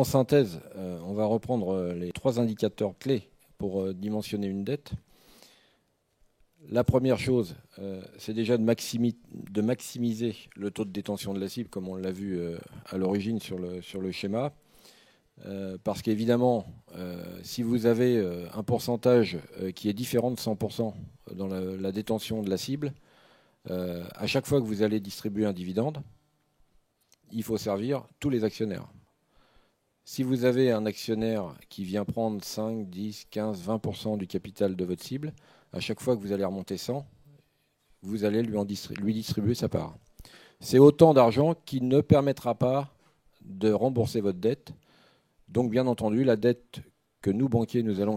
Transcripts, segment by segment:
synthèse, on va reprendre les 3 indicateurs clés pour dimensionner une dette. La première chose, c'est déjà de maximiser le taux de détention de la cible, comme on l'a vu à l'origine sur le schéma. Parce qu'évidemment, si vous avez un pourcentage qui est différent de 100% dans la détention de la cible, à chaque fois que vous allez distribuer un dividende, il faut servir tous les actionnaires. Si vous avez un actionnaire qui vient prendre 5, 10, 15, 20% du capital de votre cible, à chaque fois que vous allez remonter 100, vous allez lui distribuer sa part. C'est autant d'argent qui ne permettra pas de rembourser votre dette. Donc bien entendu, la dette que nous, banquiers, nous allons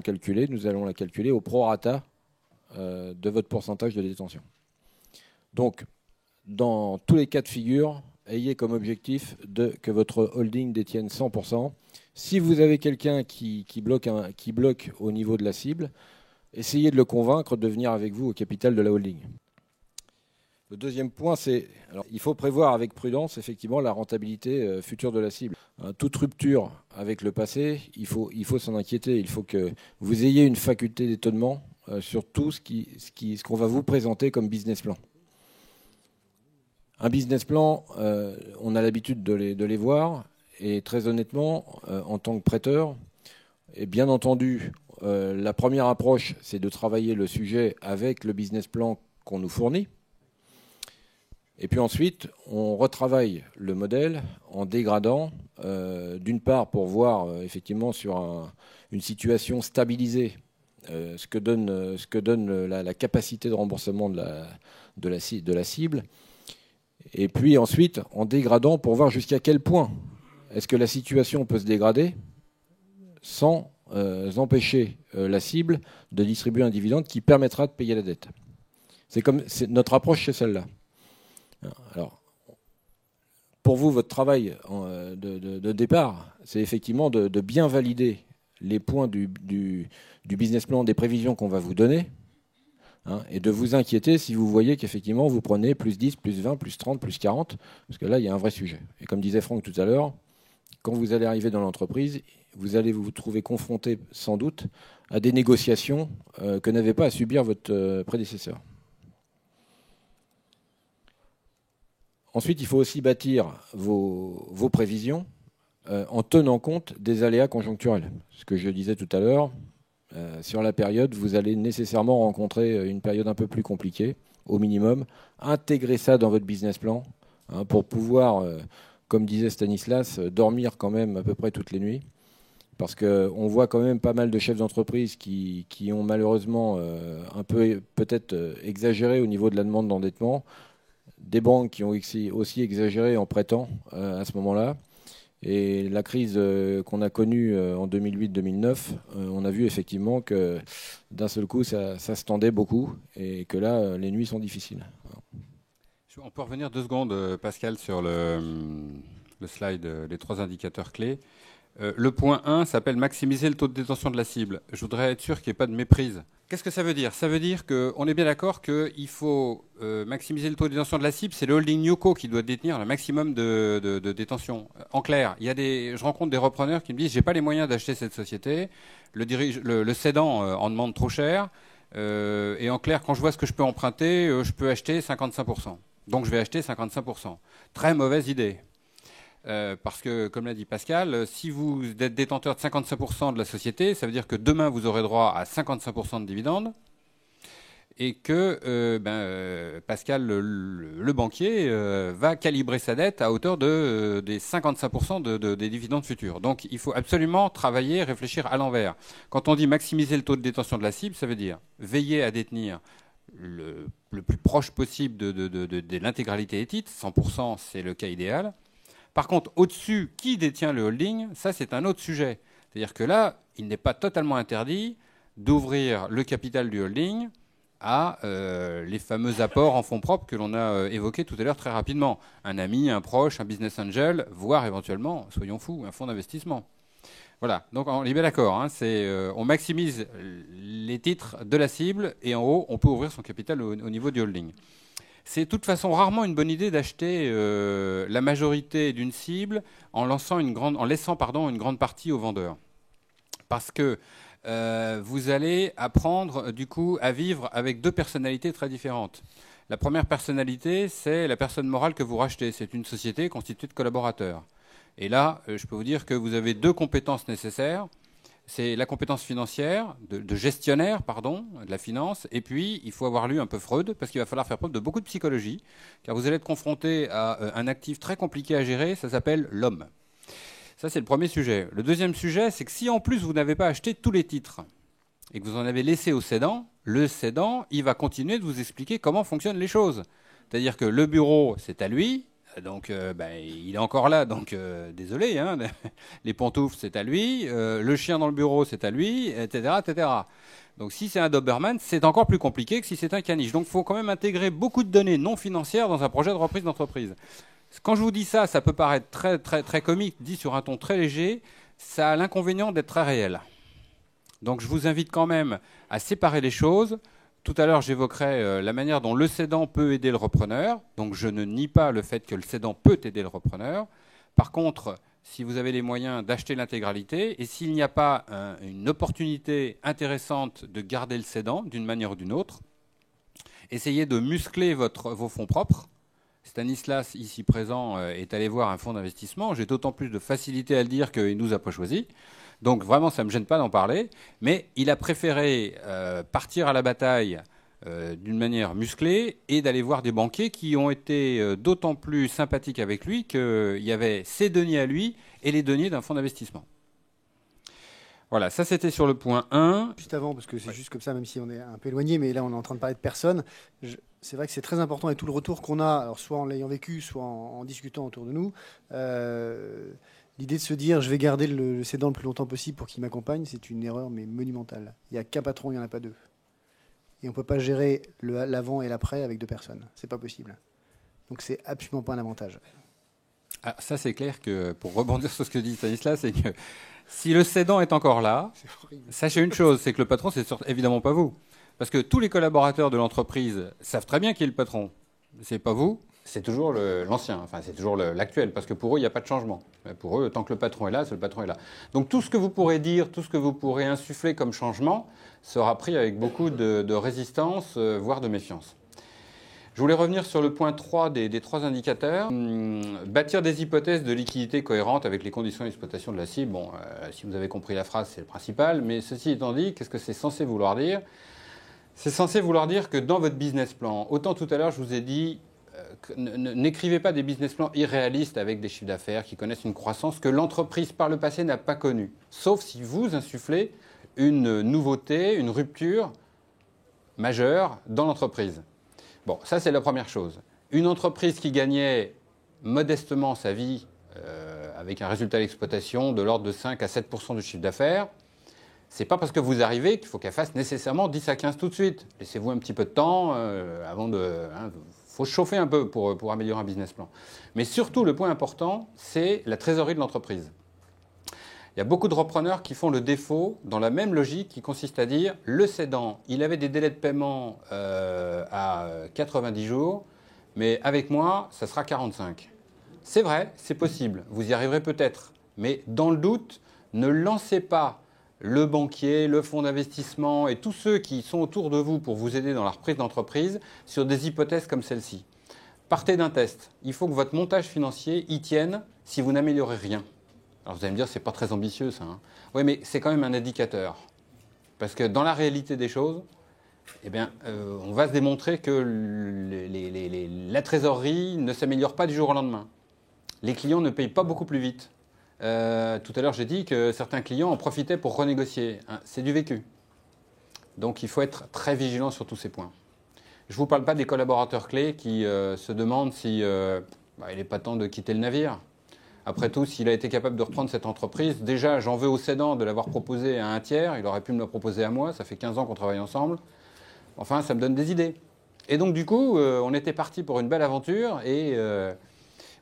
la calculer au prorata de votre pourcentage de détention. Donc, dans tous les cas de figure, ayez comme objectif que votre holding détienne 100%. Si vous avez quelqu'un qui bloque au niveau de la cible, essayez de le convaincre de venir avec vous au capital de la holding. Le deuxième point, c'est il faut prévoir avec prudence effectivement la rentabilité future de la cible. Toute rupture avec le passé, il faut s'en inquiéter. Il faut que vous ayez une faculté d'étonnement sur tout ce qu'on va vous présenter comme business plan. Un business plan, on a l'habitude de les voir, et très honnêtement, en tant que prêteur, et bien entendu, la première approche, c'est de travailler le sujet avec le business plan qu'on nous fournit. Et puis ensuite, on retravaille le modèle en dégradant, d'une part pour voir effectivement sur une situation stabilisée ce que donne la capacité de remboursement de la cible. Et puis ensuite, en dégradant pour voir jusqu'à quel point est-ce que la situation peut se dégrader sans empêcher la cible de distribuer un dividende qui permettra de payer la dette. Notre approche, c'est celle-là. Alors, pour vous, votre travail de départ, c'est effectivement de bien valider les points du business plan, des prévisions qu'on va vous donner, et de vous inquiéter si vous voyez qu'effectivement vous prenez plus 10, plus 20, plus 30, plus 40, parce que là, il y a un vrai sujet. Et comme disait Franck tout à l'heure, quand vous allez arriver dans l'entreprise, vous allez vous trouver confronté sans doute à des négociations que n'avait pas à subir votre prédécesseur. Ensuite, il faut aussi bâtir vos prévisions en tenant compte des aléas conjoncturels. Ce que je disais tout à l'heure, sur la période, vous allez nécessairement rencontrer une période un peu plus compliquée, au minimum. Intégrer ça dans votre business plan pour pouvoir, comme disait Stanislas, dormir quand même à peu près toutes les nuits. Parce qu'on voit quand même pas mal de chefs d'entreprise qui ont malheureusement un peu peut-être exagéré au niveau de la demande d'endettement. Des banques qui ont aussi exagéré en prêtant à ce moment-là. Et la crise qu'on a connue en 2008-2009, on a vu effectivement que d'un seul coup, ça se tendait beaucoup et que là, les nuits sont difficiles. On peut revenir 2 secondes, Pascal, sur le slide, les 3 indicateurs clés. Le point 1 s'appelle maximiser le taux de détention de la cible. Je voudrais être sûr qu'il n'y ait pas de méprise. Qu'est-ce que ça veut dire? Ça veut dire qu'on est bien d'accord qu'il faut maximiser le taux de détention de la cible. C'est le holding NewCo qui doit détenir le maximum de détention. En clair, je rencontre des repreneurs qui me disent « j'ai pas les moyens d'acheter cette société, le cédant en demande trop cher, et en clair, quand je vois ce que je peux emprunter, je peux acheter 55%. Donc je vais acheter 55%. » Très mauvaise idée. Parce que, comme l'a dit Pascal, si vous êtes détenteur de 55% de la société, ça veut dire que demain, vous aurez droit à 55% de dividendes et que Pascal, le banquier, va calibrer sa dette à hauteur des 55% des dividendes futurs. Donc, il faut absolument travailler, réfléchir à l'envers. Quand on dit maximiser le taux de détention de la cible, ça veut dire veiller à détenir le plus proche possible de l'intégralité des titres. 100%, c'est le cas idéal. Par contre, au-dessus, qui détient le holding, ça c'est un autre sujet. C'est-à-dire que là, il n'est pas totalement interdit d'ouvrir le capital du holding à les fameux apports en fonds propres que l'on a évoqués tout à l'heure très rapidement. Un ami, un proche, un business angel, voire éventuellement, soyons fous, un fonds d'investissement. Voilà, donc on est bien d'accord, on maximise les titres de la cible et en haut, on peut ouvrir son capital au niveau du holding. C'est de toute façon rarement une bonne idée d'acheter la majorité d'une cible en laissant une grande partie au vendeur. Parce que vous allez apprendre du coup à vivre avec deux personnalités très différentes. La première personnalité, c'est la personne morale que vous rachetez. C'est une société constituée de collaborateurs. Et là, je peux vous dire que vous avez deux compétences nécessaires. C'est la compétence financière, de gestionnaire, pardon, de la finance. Et puis, il faut avoir lu un peu Freud, parce qu'il va falloir faire preuve de beaucoup de psychologie, car vous allez être confronté à un actif très compliqué à gérer, ça s'appelle l'homme. Ça, c'est le premier sujet. Le deuxième sujet, c'est que si en plus vous n'avez pas acheté tous les titres, et que vous en avez laissé au cédant, le cédant, il va continuer de vous expliquer comment fonctionnent les choses. C'est-à-dire que le bureau, c'est à lui, donc il est encore là, donc désolé, hein, les pantoufles, c'est à lui, le chien dans le bureau, c'est à lui, etc., etc. Donc si c'est un Doberman, c'est encore plus compliqué que si c'est un caniche. Donc il faut quand même intégrer beaucoup de données non financières dans un projet de reprise d'entreprise. Quand je vous dis ça, ça peut paraître très, très, très comique, dit sur un ton très léger, ça a l'inconvénient d'être très réel. Donc je vous invite quand même à séparer les choses. Tout à l'heure, j'évoquerai la manière dont le cédant peut aider le repreneur. Donc je ne nie pas le fait que le cédant peut aider le repreneur. Par contre, si vous avez les moyens d'acheter l'intégralité, et s'il n'y a pas une opportunité intéressante de garder le cédant d'une manière ou d'une autre, essayez de muscler vos fonds propres. Stanislas, ici présent, est allé voir un fonds d'investissement. J'ai d'autant plus de facilité à le dire qu'il ne nous a pas choisis. Donc vraiment, ça ne me gêne pas d'en parler. Mais il a préféré partir à la bataille d'une manière musclée et d'aller voir des banquiers qui ont été d'autant plus sympathiques avec lui qu'il y avait ses deniers à lui et les deniers d'un fonds d'investissement. Voilà, ça c'était sur le point 1. Juste avant, parce que c'est juste comme ça, même si on est un peu éloigné, mais là on est en train de parler de personnes. C'est vrai que c'est très important et tout le retour qu'on a, alors soit en l'ayant vécu, soit en discutant autour de nous, l'idée de se dire je vais garder le cédant le plus longtemps possible pour qu'il m'accompagne, c'est une erreur mais monumentale. Il n'y a qu'un patron, il n'y en a pas deux. Et on ne peut pas gérer l'avant et l'après avec deux personnes. C'est pas possible. Donc c'est absolument pas un avantage. Ah, ça c'est clair que, pour rebondir sur ce que dit Stanislas, c'est que si le cédant est encore là, sachez une chose, c'est que le patron, c'est évidemment pas vous. Parce que tous les collaborateurs de l'entreprise savent très bien qui est le patron. C'est pas vous, c'est toujours l'ancien, enfin c'est toujours l'actuel, parce que pour eux, il n'y a pas de changement. Pour eux, tant que le patron est là, c'est le patron est là. Donc tout ce que vous pourrez dire, tout ce que vous pourrez insuffler comme changement, sera pris avec beaucoup de résistance, voire de méfiance. Je voulais revenir sur le point 3 des trois indicateurs. Bâtir des hypothèses de liquidité cohérentes avec les conditions d'exploitation de la cible. Bon, si vous avez compris la phrase, c'est le principal. Mais ceci étant dit, qu'est-ce que c'est censé vouloir dire ? C'est censé vouloir dire que dans votre business plan, autant tout à l'heure je vous ai dit, n'écrivez pas des business plans irréalistes avec des chiffres d'affaires qui connaissent une croissance que l'entreprise par le passé n'a pas connue. Sauf si vous insufflez une nouveauté, une rupture majeure dans l'entreprise. Bon, ça c'est la première chose. Une entreprise qui gagnait modestement sa vie avec un résultat d'exploitation de l'ordre de 5 à 7% du chiffre d'affaires, c'est pas parce que vous arrivez qu'il faut qu'elle fasse nécessairement 10 à 15 tout de suite. Laissez-vous un petit peu de temps avant de... faut se chauffer un peu pour améliorer un business plan. Mais surtout, le point important, c'est la trésorerie de l'entreprise. Il y a beaucoup de repreneurs qui font le défaut dans la même logique qui consiste à dire le cédant, il avait des délais de paiement à 90 jours, mais avec moi, ça sera 45. C'est vrai, c'est possible, vous y arriverez peut-être. Mais dans le doute, ne lancez pas le banquier, le fonds d'investissement et tous ceux qui sont autour de vous pour vous aider dans la reprise d'entreprise sur des hypothèses comme celle-ci. Partez d'un test. Il faut que votre montage financier y tienne si vous n'améliorez rien. Alors vous allez me dire, c'est pas très ambitieux ça. Hein. Oui, mais c'est quand même un indicateur. Parce que dans la réalité des choses, eh bien, on va se démontrer que la trésorerie ne s'améliore pas du jour au lendemain. Les clients ne payent pas beaucoup plus vite. Tout à l'heure, j'ai dit que certains clients en profitaient pour renégocier. Hein, c'est du vécu. Donc il faut être très vigilant sur tous ces points. Je ne vous parle pas des collaborateurs clés qui se demandent si il n'est pas temps de quitter le navire. Après tout, s'il a été capable de reprendre cette entreprise, déjà, j'en veux au cédant de l'avoir proposé à un tiers. Il aurait pu me le proposer à moi. Ça fait 15 ans qu'on travaille ensemble. Enfin, ça me donne des idées. Et donc, du coup, on était parti pour une belle aventure. Et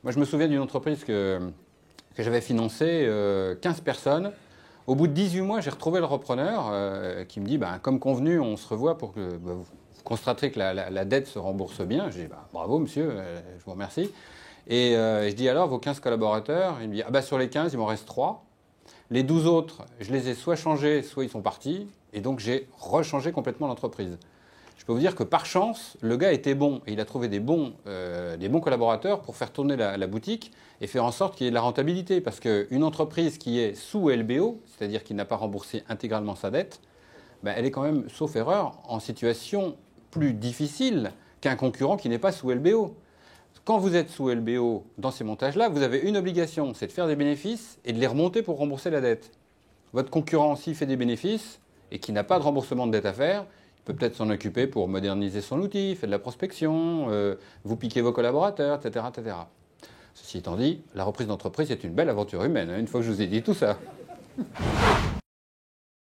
moi, je me souviens d'une entreprise que j'avais financée, 15 personnes. Au bout de 18 mois, j'ai retrouvé le repreneur qui me dit, comme convenu, on se revoit pour que vous vous constaterez que la dette se rembourse bien. Je dis, bravo monsieur, je vous remercie. Et je dis, alors, vos 15 collaborateurs? Il me dit, sur les 15, il m'en reste 3. Les 12 autres, je les ai soit changés, soit ils sont partis. Et donc, j'ai rechangé complètement l'entreprise. Je peux vous dire que par chance, le gars était bon. Et il a trouvé des bons collaborateurs pour faire tourner la boutique et faire en sorte qu'il y ait de la rentabilité. Parce qu'une entreprise qui est sous LBO, c'est-à-dire qui n'a pas remboursé intégralement sa dette, elle est quand même, sauf erreur, en situation plus difficile qu'un concurrent qui n'est pas sous LBO. Quand vous êtes sous LBO dans ces montages-là, vous avez une obligation, c'est de faire des bénéfices et de les remonter pour rembourser la dette. Votre concurrent, s'il fait des bénéfices et qui n'a pas de remboursement de dette à faire, il peut peut-être s'en occuper pour moderniser son outil, faire de la prospection, vous piquer vos collaborateurs, etc., etc. Ceci étant dit, la reprise d'entreprise est une belle aventure humaine, une fois que je vous ai dit tout ça.